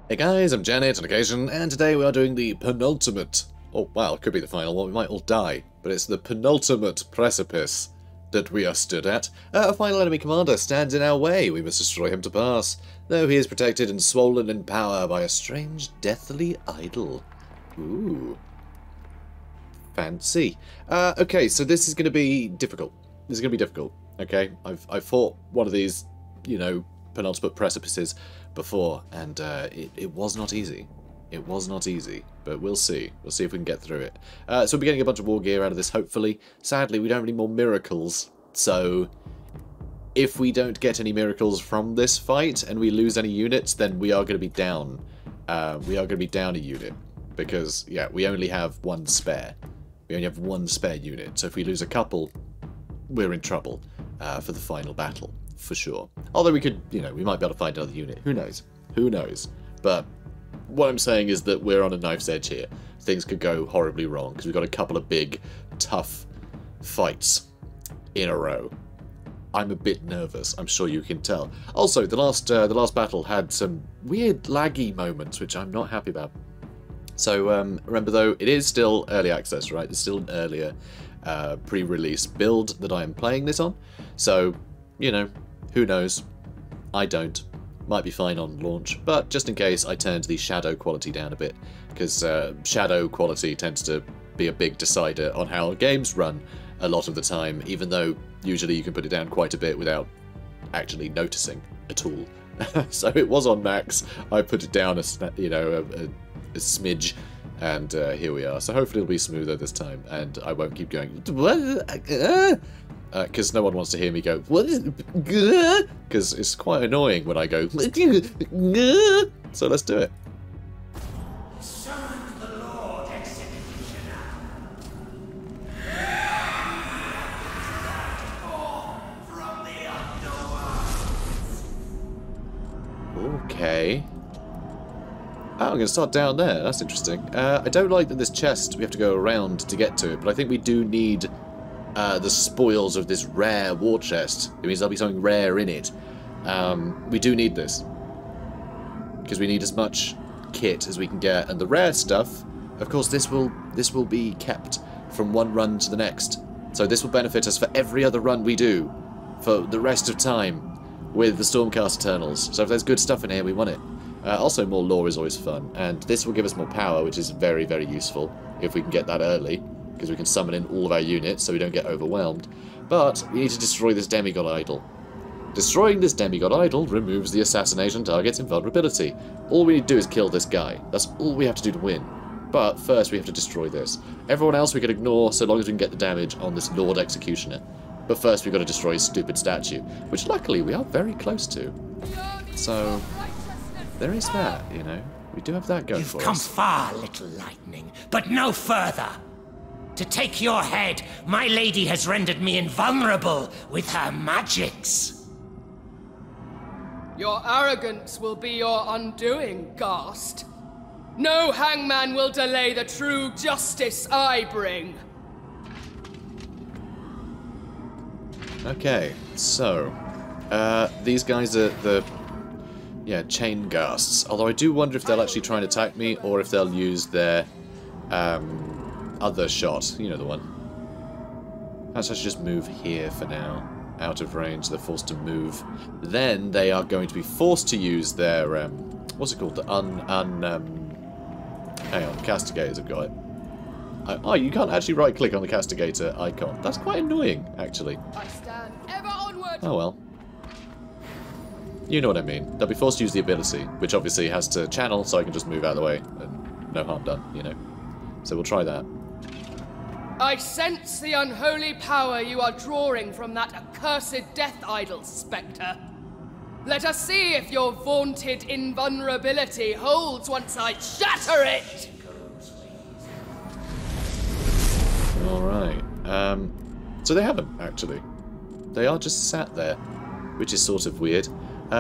Hey guys, I'm JanetOnOccasion, and today we are doing the penultimate, oh wow, it could be the final one, we might all die, but it's the penultimate precipice that we are stood at. A final enemy commander stands in our way, we must destroy him to pass, though he is protected and swollen in power by a strange deathly idol. Ooh. Fancy. Okay, so this is going to be difficult. This is going to be difficult, okay? I've fought one of these, you know, penultimate precipices before, and it was not easy. It was not easy, but we'll see. We'll see if we can get through it. So we'll be getting a bunch of war gear out of this, hopefully. Sadly, we don't have any more miracles, so if we don't get any miracles from this fight and we lose any units, then we are going to be down. We are going to be down a unit, because, yeah, we only have one spare. We only have one spare unit, so if we lose a couple, we're in trouble for the final battle. For sure. Although we could, you know, we might be able to find another unit. Who knows? Who knows? But what I'm saying is that we're on a knife's edge here. Things could go horribly wrong because we've got a couple of big, tough fights in a row. I'm a bit nervous. I'm sure you can tell. Also, the last battle had some weird laggy moments, which I'm not happy about. So remember though, it is still early access, right? It's still an earlier pre-release build that I am playing this on. So, you know, who knows? I don't. Might be fine on launch, but just in case, I turned the shadow quality down a bit, because shadow quality tends to be a big decider on how games run a lot of the time, even though usually you can put it down quite a bit without actually noticing at all. So it was on max, I put it down a smidge, and here we are. So hopefully it'll be smoother this time, and I won't keep going, because no one wants to hear me go, what is it? Because it's quite annoying when I go, so let's do it. Summon the Lord Executioner. From the underworld. Okay. Oh, I'm going to start down there. That's interesting. I don't like that this chest, we have to go around to get to it, but I think we do need the spoils of this rare war chest. It means there'll be something rare in it. We do need this, because we need as much kit as we can get, and the rare stuff, of course, this will be kept from one run to the next. So this will benefit us for every other run we do for the rest of time with the Stormcast Eternals. So if there's good stuff in here, we want it. Also, more lore is always fun, and this will give us more power, which is very, very useful if we can get that early, because we can summon in all of our units so we don't get overwhelmed. But we need to destroy this demigod idol. Destroying this demigod idol removes the assassination target's invulnerability. All we need to do is kill this guy. That's all we have to do to win. But first we have to destroy this. Everyone else we can ignore so long as we can get the damage on this Lord Executioner. But first we've got to destroy his stupid statue, which luckily we are very close to. So there is that, you know. We do have that going for us. You've come far, little lightning, but no further. To take your head, my lady has rendered me invulnerable with her magics. Your arrogance will be your undoing, Ghast. No hangman will delay the true justice I bring. Okay, so these guys are the chain ghasts. Although I do wonder if they'll actually try and attack me, or if they'll use their other shot, you know the one. Perhaps I should just move here for now. Out of range, they're forced to move. Then they are going to be forced to use their, what's it called? The hang on, castigators have got it. Oh, you can't actually right-click on the castigator icon. That's quite annoying, actually. I stand ever onward. Oh well. You know what I mean. They'll be forced to use the ability, which obviously has to channel, so I can just move out of the way, and no harm done, you know. So we'll try that. I sense the unholy power you are drawing from that accursed death idol, Spectre. Let us see if your vaunted invulnerability holds once I shatter it! Alright. So they haven't, actually. They are just sat there, which is sort of weird.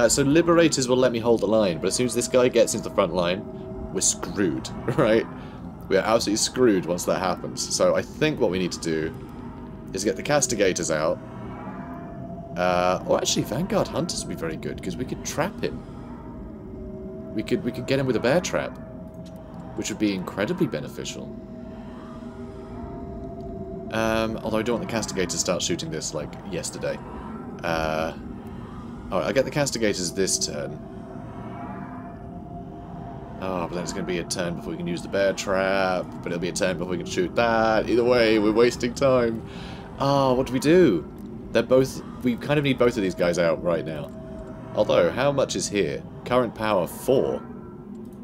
So Liberators will let me hold the line, but as soon as this guy gets into the front line, we're screwed, right? We are absolutely screwed once that happens. So I think what we need to do is get the castigators out. Or actually, Vanguard Hunters would be very good, because we could trap him. We could get him with a bear trap, which would be incredibly beneficial. Although I don't want the castigators to start shooting this like yesterday. Alright, I'll get the castigators this turn. Oh, but then it's going to be a turn before we can use the bear trap, but it'll be a turn before we can shoot that. Either way, we're wasting time. Ah, what do we do? They're both... We kind of need both of these guys out right now. Although, how much is here? Current power 4.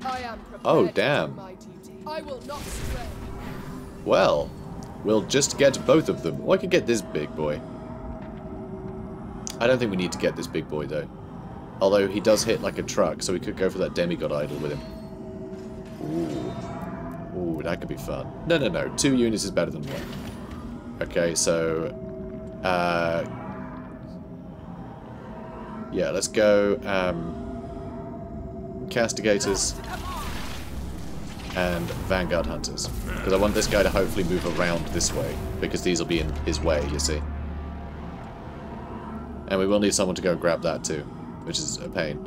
I am prepared Oh, to damn. do my duty. I will not stray. Well, we'll just get both of them. Or I could get this big boy. I don't think we need to get this big boy, though. Although he does hit like a truck, so we could go for that demigod idol with him. Ooh. Ooh, that could be fun. No, no, no. 2 units is better than 1. Okay, so... yeah, let's go... Castigators and Vanguard Hunters. Because I want this guy to hopefully move around this way, because these will be in his way, you see. And we will need someone to go grab that too, which is a pain.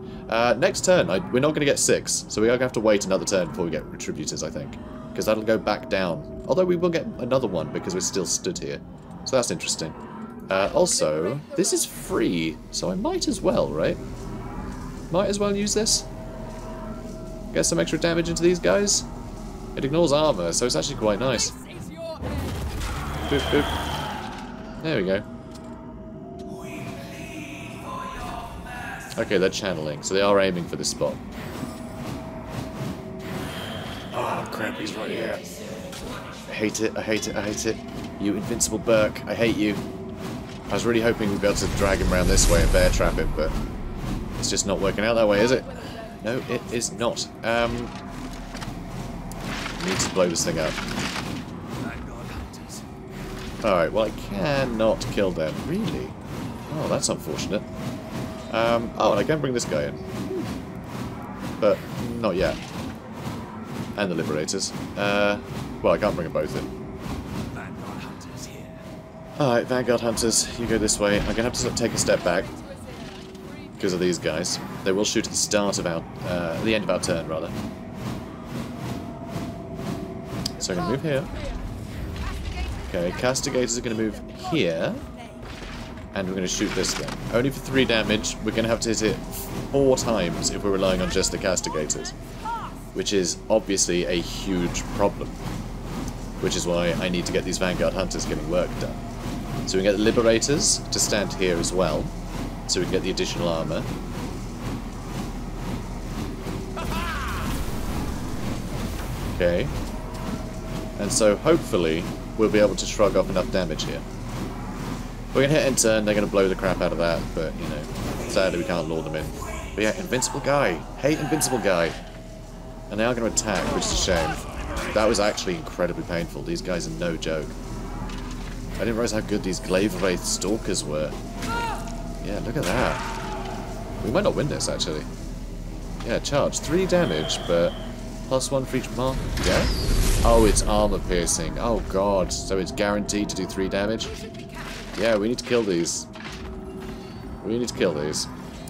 Next turn, we're not going to get 6, so we are going to have to wait another turn before we get Retributors, I think. Because that'll go back down. Although we will get another one because we're still stood here. So that's interesting. Also, this is free, so I might as well, right? Might as well use this. Get some extra damage into these guys. It ignores armor, so it's actually quite nice. Boop, boop. There we go. Okay, they're channeling, so they are aiming for this spot. Oh crap, he's right here. I hate it, I hate it, I hate it. You invincible Burke, I hate you. I was really hoping we'd be able to drag him around this way and bear trap him, but it's just not working out that way, is it? No, it is not. Need to blow this thing up. Alright, well I cannot kill them. Really? Oh, that's unfortunate. Oh, and I can bring this guy in. But not yet. And the Liberators. Well, I can't bring them both in. Alright, Vanguard Hunters, you go this way. I'm going to have to take a step back because of these guys. They will shoot at the start of our... the end of our turn, rather. So I'm going to move here. Okay, Castigators are going to move here. And we're going to shoot this guy. Only for 3 damage. We're going to have to hit it 4 times if we're relying on just the Castigators. Which is obviously a huge problem. Which is why I need to get these Vanguard Hunters getting work done. So we can get the Liberators to stand here as well. So we can get the additional armor. Okay. And so hopefully we'll be able to shrug off enough damage here. We're going to hit end turn, they're going to blow the crap out of that, but, you know, sadly we can't lure them in. But yeah, Invincible Guy. Hate Invincible Guy. And they are going to attack, which is a shame. That was actually incredibly painful. These guys are no joke. I didn't realize how good these Glaive Wraith Stalkers were. Yeah, look at that. We might not win this, actually. Yeah, charge. 3 damage, but +1 for each mark. Yeah? Oh, it's armor piercing. Oh, God. So it's guaranteed to do 3 damage? Yeah, we need to kill these. We need to kill these.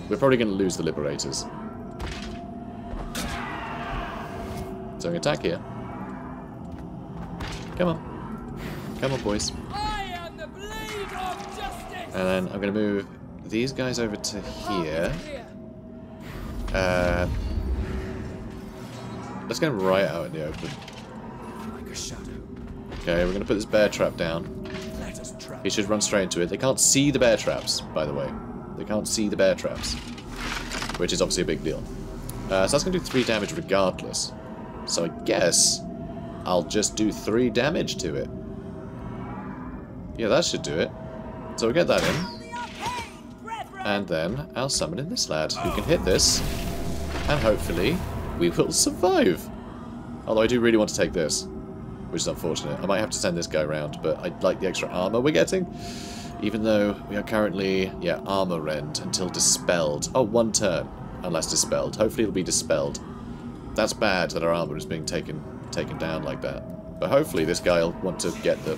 We're probably going to lose the Liberators. So we attack here. Come on. Come on, boys. And then I'm going to move these guys over to here. Let's get them right out in the open. Okay, we're going to put this bear trap down. He should run straight into it. They can't see the bear traps, by the way. They can't see the bear traps. Which is obviously a big deal. So that's going to do 3 damage regardless. So I guess I'll just do 3 damage to it. Yeah, that should do it. So we'll get that in. And then I'll summon in this lad, who can hit this. And hopefully we will survive. Although I do really want to take this, which is unfortunate. I might have to send this guy around, but I'd like the extra armor we're getting. Even though we are currently, yeah, armor rend until dispelled. Oh, 1 turn, unless dispelled. Hopefully it'll be dispelled. That's bad that our armor is being taken down like that. But hopefully this guy will want to get the,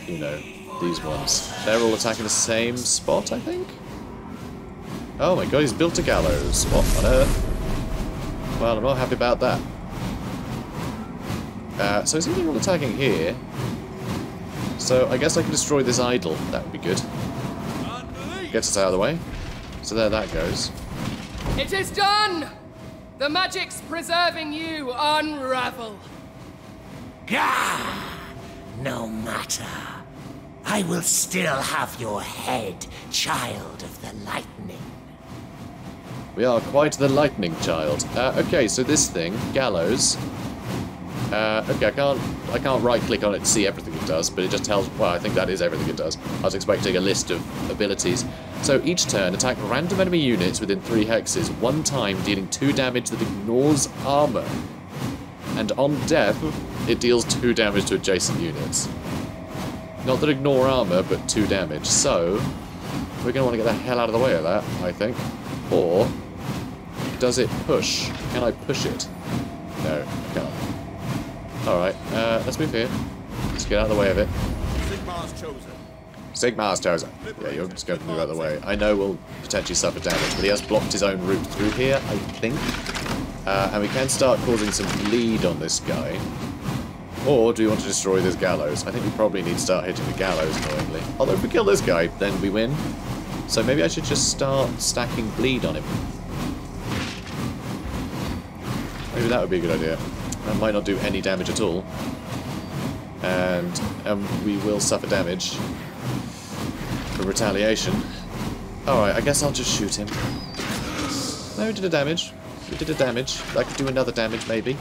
you know, these ones. They're all attacking the same spot, I think? Oh my god, he's built a gallows. What on earth? Well, I'm not happy about that. So is anyone attacking here? So I guess I can destroy this idol. That would be good. Gets us out of the way. So there that goes. It is done! The magics preserving you unravel. Gah! No matter. I will still have your head, child of the lightning. We are quite the lightning child. Okay, so this thing, gallows. Okay, I can't right click on it to see everything it does, but it just tells, well, I think that is everything it does. I was expecting a list of abilities. So each turn, attack random enemy units within 3 hexes, one time dealing 2 damage that ignores armor. And on death, it deals 2 damage to adjacent units. Not that ignore armor, but 2 damage. So, we're going to want to get the hell out of the way of that, I think. Or, does it push? Can I push it? No, I can't. Alright, let's move here. Let's get out of the way of it. Sigmar's chosen. Sigmar's chosen. Yeah, you're just going to move out of the way. I know we'll potentially suffer damage, but he has blocked his own route through here, I think. And we can start causing some bleed on this guy. Or do we want to destroy this gallows? I think we probably need to start hitting the gallows, annoyingly. Although if we kill this guy, then we win. So maybe I should just start stacking bleed on him. Maybe that would be a good idea. That might not do any damage at all. And we will suffer damage for retaliation. Alright, I guess I'll just shoot him. No, we did a damage. We did a damage. I could do another damage, maybe.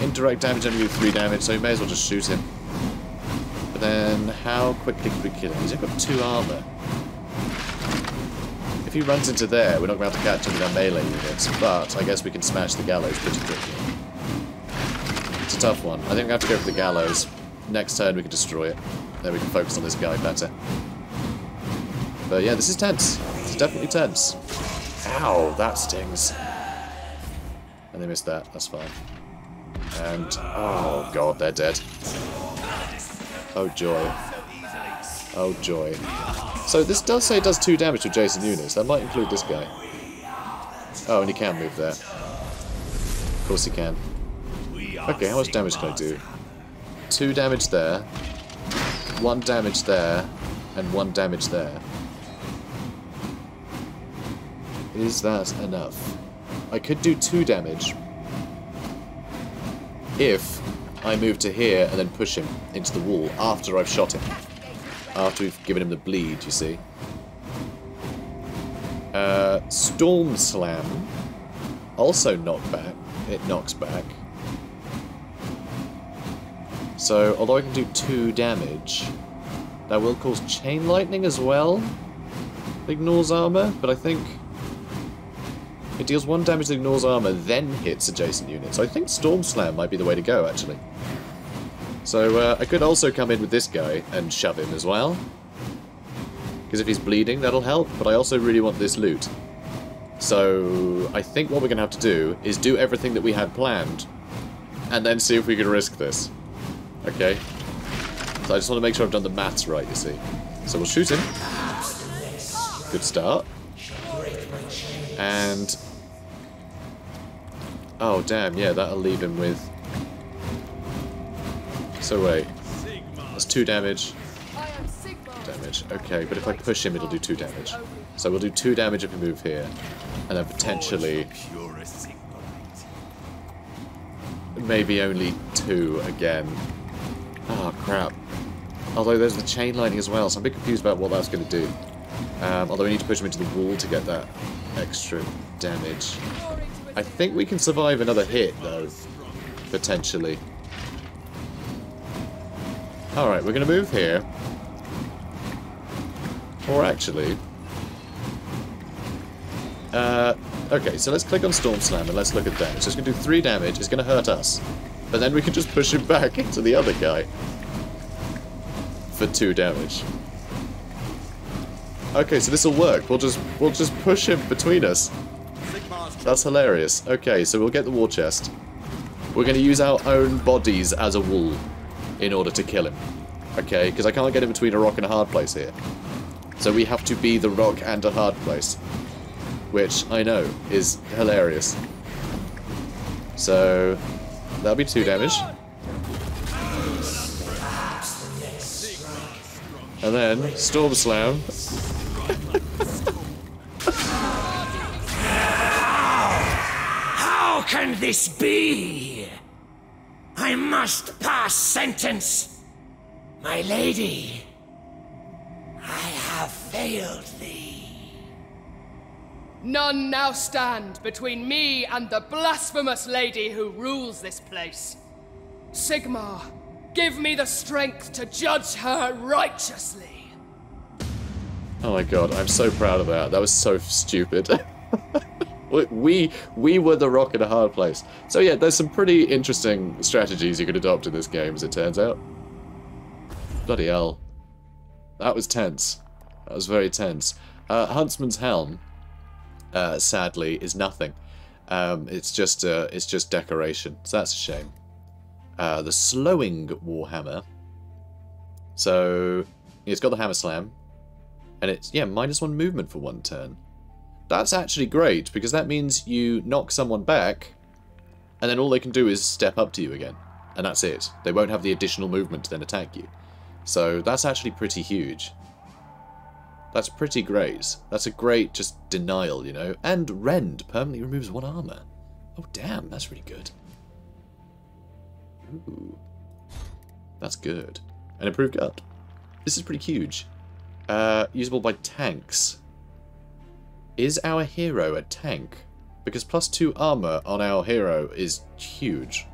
Indirect damage only do 3 damage, so we may as well just shoot him. But then, how quickly can we kill him? He's got 2 armor. If he runs into there, we're not going to be able to catch him with our melee units, but I guess we can smash the gallows pretty quickly. It's a tough one. I think we have to go for the gallows. Next turn we can destroy it. Then we can focus on this guy better. But yeah, this is tense. It's definitely tense. Ow, that stings. And they missed that, that's fine. And, oh god, they're dead. Oh joy. Oh joy. So this does say it does 2 damage to adjacent units. That might include this guy. Oh, and he can move there. Of course he can. Okay, how much damage can I do? 2 damage there. 1 damage there. And 1 damage there. Is that enough? I could do 2 damage. If I move to here and then push him into the wall after I've shot him. After we've given him the bleed, you see. Storm Slam. Also knockback. It knocks back. So, although I can do 2 damage, that will cause Chain Lightning as well. Ignores armor, but I think it deals 1 damage that ignores armor, then hits adjacent units. So I think Storm Slam might be the way to go, actually. So I could also come in with this guy and shove him as well. Because if he's bleeding, that'll help, but I also really want this loot. So I think what we're going to have to do is do everything that we had planned, and then see if we can risk this. Okay. So I just want to make sure I've done the maths right, you see. So we'll shoot him. Good start. And... oh, damn, yeah, that'll leave him with... so wait. That's 2 damage. Damage. Okay, but if I push him, it'll do 2 damage. So we'll do 2 damage if we move here. And then potentially... maybe only 2 again. Oh, crap. Although there's the chain lightning as well, so I'm a bit confused about what that's going to do. Although we need to push him into the wall to get that extra damage. I think we can survive another hit, though. Potentially. Alright, we're going to move here. Or actually... okay, so let's click on Storm Slam and let's look at damage. So it's going to do 3 damage, it's going to hurt us. But then we can just push him back into the other guy. For 2 damage. Okay, so this will work. We'll just push him between us. That's hilarious. Okay, so we'll get the war chest. We're going to use our own bodies as a wall in order to kill him. Okay, because I can't get in between a rock and a hard place here. So we have to be the rock and a hard place. Which, I know, is hilarious. So, that'll be 2 damage. And then, Storm Slam. How can this be? I must pass sentence. My lady, I have failed thee. None now stand between me and the blasphemous lady who rules this place. Sigmar, give me the strength to judge her righteously. Oh my god, I'm so proud of that. That was so stupid. we were the rock in a hard place. So yeah, there's some pretty interesting strategies you could adopt in this game, as it turns out. Bloody hell. That was tense. That was very tense. Huntsman's Helm, sadly, is nothing. It's just decoration, so that's a shame. The slowing Warhammer. So it's got the hammer slam, and it's -1 movement for 1 turn. That's actually great because that means you knock someone back, and then all they can do is step up to you again, and that's it. They won't have the additional movement to then attack you. So that's actually pretty huge. That's pretty great. That's a great just denial, you know. And Rend permanently removes 1 armor. Oh damn, that's really good. Ooh. That's good. An improved guard. This is pretty huge. Usable by tanks. Is our hero a tank? Because +2 armor on our hero is huge.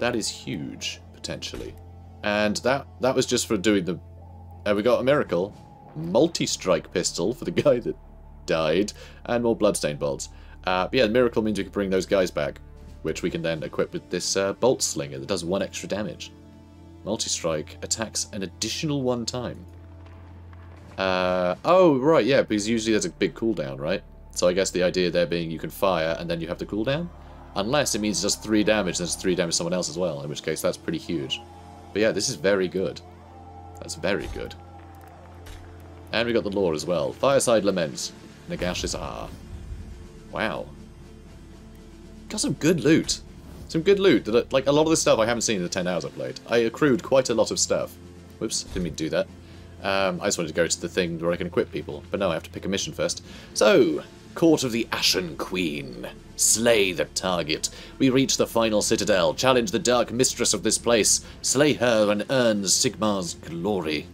That is huge, potentially. And that was just for doing the... we got a miracle. Multi-strike pistol for the guy that died. And more bloodstained bolts. But yeah, the miracle means we can bring those guys back, which we can then equip with this bolt slinger that does 1 extra damage. Multi-strike attacks an additional 1 time. Oh, right, yeah, because usually there's a big cooldown, right? So I guess the idea there being you can fire and then you have the cooldown? Unless it means it does 3 damage and does 3 damage to someone else as well, in which case that's pretty huge. But yeah, this is very good. That's very good. And we got the lore as well. Fireside Lament. Nagash's R. Wow. Got some good loot. Some good loot. That, like, a lot of the stuff I haven't seen in the 10 hours I played. I accrued quite a lot of stuff. Whoops, didn't mean to do that. I just wanted to go to the thing where I can equip people. But no, I have to pick a mission first. So, Court of the Ashen Queen. Slay the target. We reach the final citadel. Challenge the dark mistress of this place. Slay her and earn Sigmar's glory.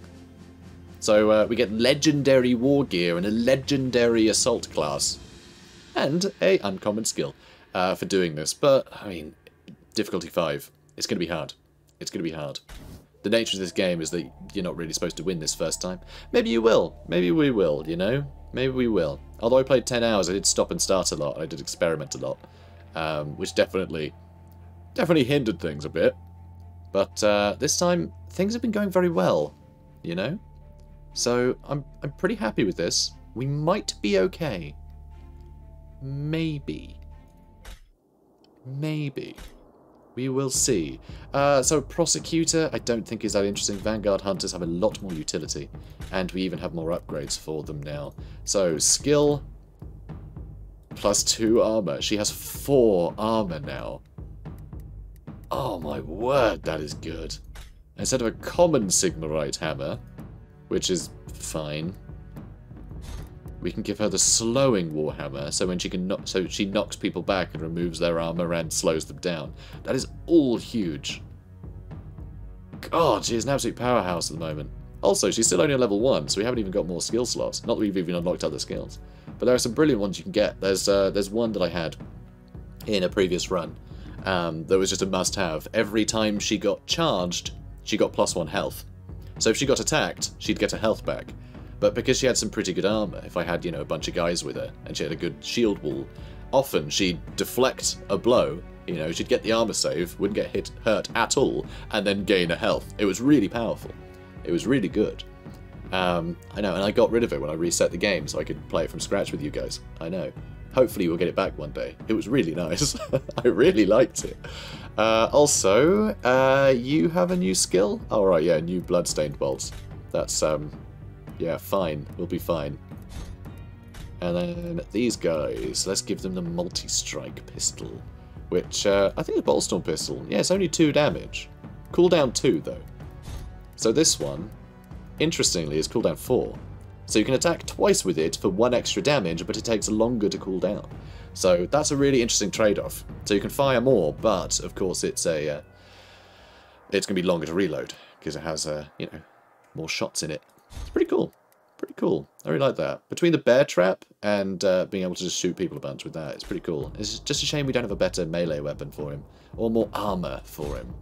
So, we get legendary war gear and a legendary assault class. And a uncommon skill for doing this. But, I mean, difficulty 5. It's going to be hard. It's going to be hard. The nature of this game is that you're not really supposed to win this first time. Maybe you will. Maybe we will, you know? Maybe we will. Although I played 10 hours, I did stop and start a lot. I did experiment a lot. Which definitely hindered things a bit. But this time, things have been going very well, you know? So, I'm pretty happy with this. We might be okay. Maybe. Maybe. We will see. So Prosecutor, I don't think is that interesting. Vanguard Hunters have a lot more utility. And we even have more upgrades for them now. So, skill +2 armor. She has 4 armor now. Oh my word, that is good. Instead of a common Sigmarite hammer, which is fine, we can give her the slowing Warhammer, so when she knocks people back and removes their armor and slows them down. That is all huge. God, she is an absolute powerhouse at the moment. Also, she's still only on level 1, so we haven't even got more skill slots. Not that we've even unlocked other skills. But there are some brilliant ones you can get. There's one that I had in a previous run that was just a must-have. Every time she got charged, she got +1 health. So if she got attacked, she'd get her health back. But because she had some pretty good armor, if I had, you know, a bunch of guys with her, and she had a good shield wall, often she'd deflect a blow, you know, she'd get the armor save, wouldn't get hurt at all, and then gain a health. It was really powerful. It was really good. I know, and I got rid of it when I reset the game, so I could play it from scratch with you guys. I know. Hopefully we'll get it back one day. It was really nice. I really liked it. Also, you have a new skill? Oh, right, yeah, new bloodstained bolts. That's, yeah, fine. We'll be fine. And then these guys, let's give them the multi-strike pistol, which, I think the Boltstorm pistol, yeah, it's only 2 damage. Cooldown 2, though. So this one, interestingly, is cooldown 4. So you can attack twice with it for 1 extra damage, but it takes longer to cool down. So that's a really interesting trade-off. So you can fire more, but, of course, it's a, it's going to be longer to reload, because it has, you know, more shots in it. It's pretty cool. Pretty cool. I really like that. Between the bear trap and being able to just shoot people a bunch with that, it's pretty cool. It's just a shame we don't have a better melee weapon for him, or more armor for him,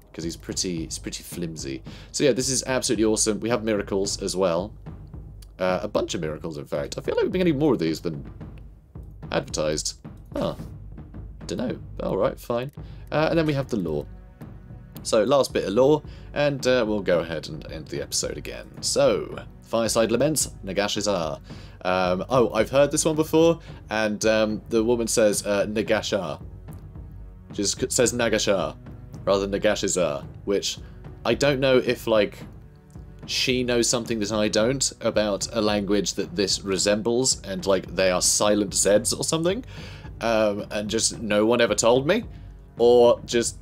because he's pretty flimsy. So yeah, this is absolutely awesome. We have miracles as well. A bunch of miracles, in fact. I feel like we've been getting more of these than advertised. Huh. Don't know. Alright, fine. And then we have the lore. So, last bit of lore, and we'll go ahead and end the episode again. So, Fireside Laments, Nagashizar. Oh, I've heard this one before, and the woman says Nagashar. She just says Nagashar, rather than Nagashizar, which I don't know if, like, she knows something that I don't about a language that this resembles, and, like, they are silent Zeds or something, and just no one ever told me, or just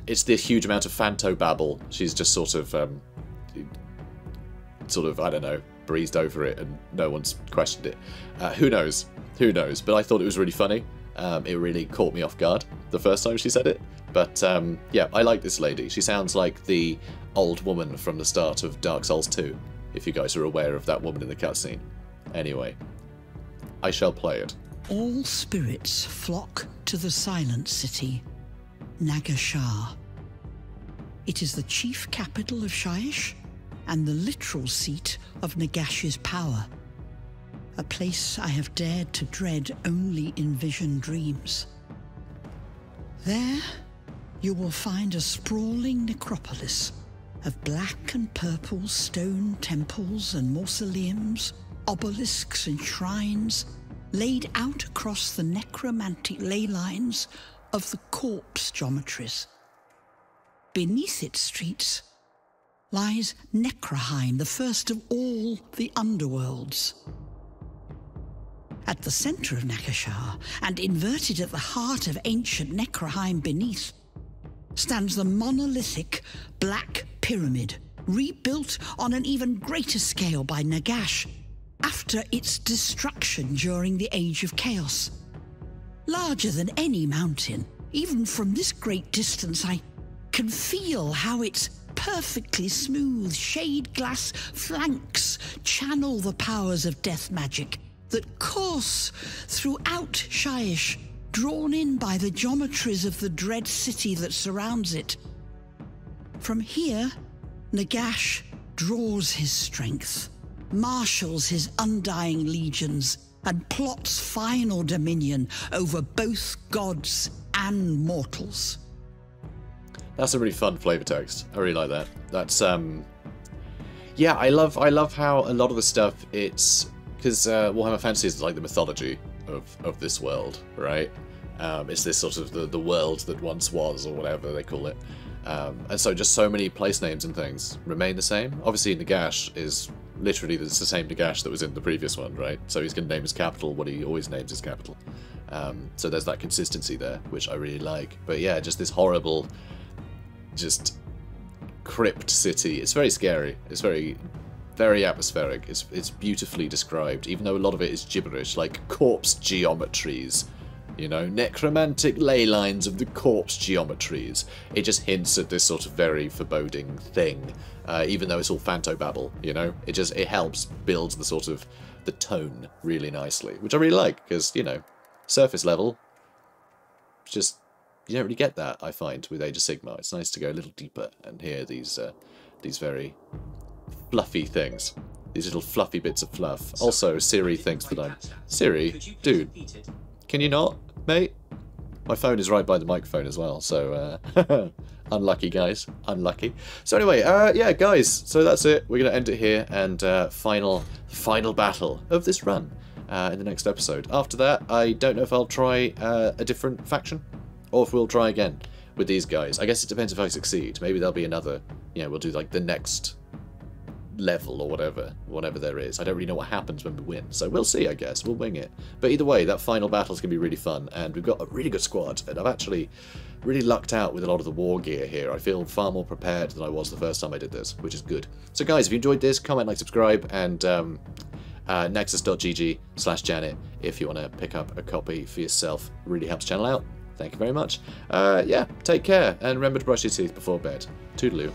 it's the huge amount of phantobabble. She's just sort of, I don't know, breezed over it and no one's questioned it. Who knows? Who knows? But I thought it was really funny. It really caught me off guard the first time she said it. But, yeah, I like this lady. She sounds like the old woman from the start of Dark Souls 2, if you guys are aware of that woman in the cutscene. Anyway, I shall play it. All spirits flock to the Silent City, Nagashar. It is the chief capital of Shyish and the literal seat of Nagash's power. A place I have dared to dread only in vision dreams. There, you will find a sprawling necropolis of black and purple stone temples and mausoleums, obelisks and shrines, laid out across the necromantic ley lines of the corpse geometries. Beneath its streets lies Necroheim, the first of all the underworlds. At the centre of Nagashar, and inverted at the heart of ancient Necroheim beneath, stands the monolithic Black Pyramid, rebuilt on an even greater scale by Nagash after its destruction during the Age of Chaos. Larger than any mountain, even from this great distance I can feel how its perfectly smooth shade glass flanks channel the powers of death magic that course throughout Shyish, drawn in by the geometries of the dread city that surrounds it. From here, Nagash draws his strength, marshals his undying legions, and plots final dominion over both gods and mortals. That's a really fun flavor text. I really like that. That's yeah, I love how a lot of the stuff, it's because Warhammer Fantasy is like the mythology of this world, right? It's this sort of the world that once was, or whatever they call it. And so just so many place names and things remain the same. Obviously Nagash is literally the same Nagash that was in the previous one, right? So he's going to name his capital what he always names his capital. So there's that consistency there, which I really like. But yeah, just this horrible, just crypt city. It's very scary. It's very, very atmospheric. It's beautifully described, even though a lot of it is gibberish, like corpse geometries. You know, necromantic ley lines of the corpse geometries. It just hints at this sort of very foreboding thing, even though it's all phantobabble, you know? It helps build the sort of, the tone really nicely, which I really like, because, you know, surface level, just, you don't really get that, I find, with Age of Sigmar. It's nice to go a little deeper and hear these very fluffy things. These little fluffy bits of fluff. Also, Siri thinks that I'm... Siri? Dude. Can you not, mate? My phone is right by the microphone as well, so unlucky, guys. Unlucky. So anyway, yeah, guys, so that's it. We're going to end it here, and final battle of this run in the next episode. After that, I don't know if I'll try a different faction, or if we'll try again with these guys. I guess it depends if I succeed. Maybe there'll be another, you know, we'll do like the next level or whatever there is. I don't really know what happens when we win, so we'll see, I guess. We'll wing it. But either way, that final battle's going to be really fun, and we've got a really good squad, and I've actually really lucked out with a lot of the war gear here. I feel far more prepared than I was the first time I did this, which is good. So guys, if you enjoyed this, comment, like, subscribe, and nexus.gg/Janet if you want to pick up a copy for yourself. It really helps the channel out. Thank you very much. Yeah, take care, and remember to brush your teeth before bed. Toodaloo.